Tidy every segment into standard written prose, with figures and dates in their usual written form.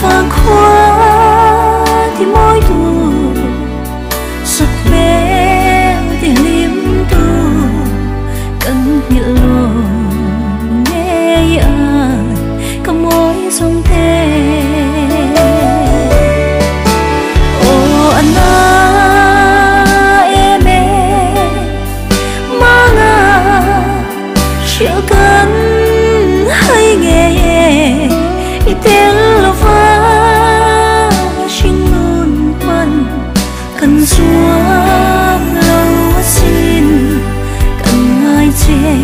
vàng khoa thì môi tu sắc bé thì liếm tu cần nhị lô nghe ai có môi sông thế ô anh em mang chiều cần hay nghe tiếng lo phá xin luôn quan cần xuống lâu xin cần ai che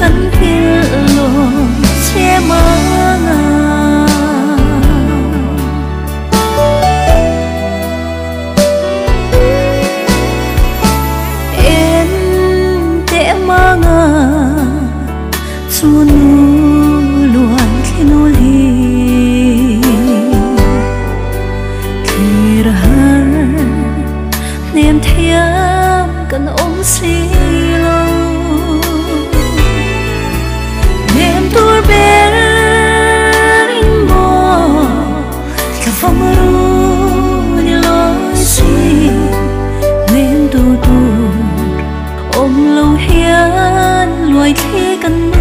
cần phiền lo che mang em để mang xuân luôn khi nô li khi ra niềm thiam cần ôm xí lâu niềm tuổi bé in mò cả phong ru như lối xí niềm tu tu ôm lâu hiền loài khi cần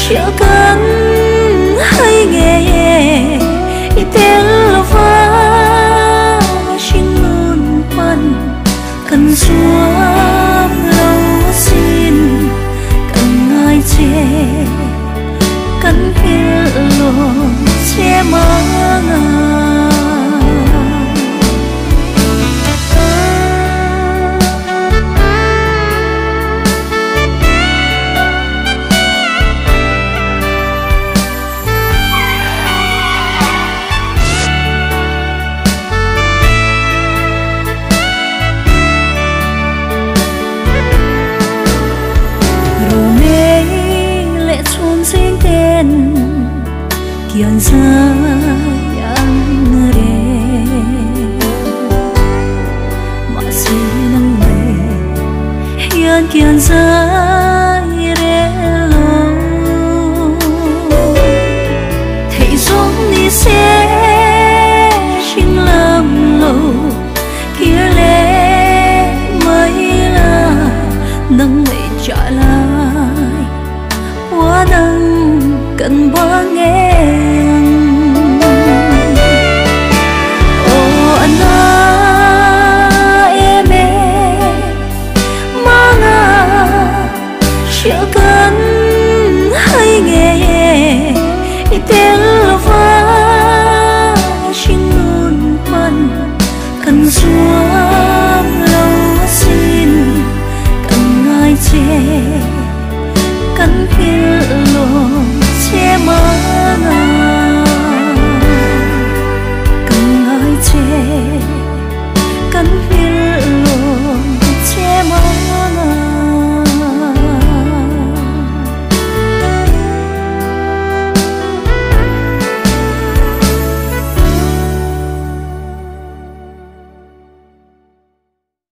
chiều cần hay nghe tiếng lo phá xin luôn quan cần xuống lâu xin cần ai che cần phiền lo che mang kian sayang re masih nang me kian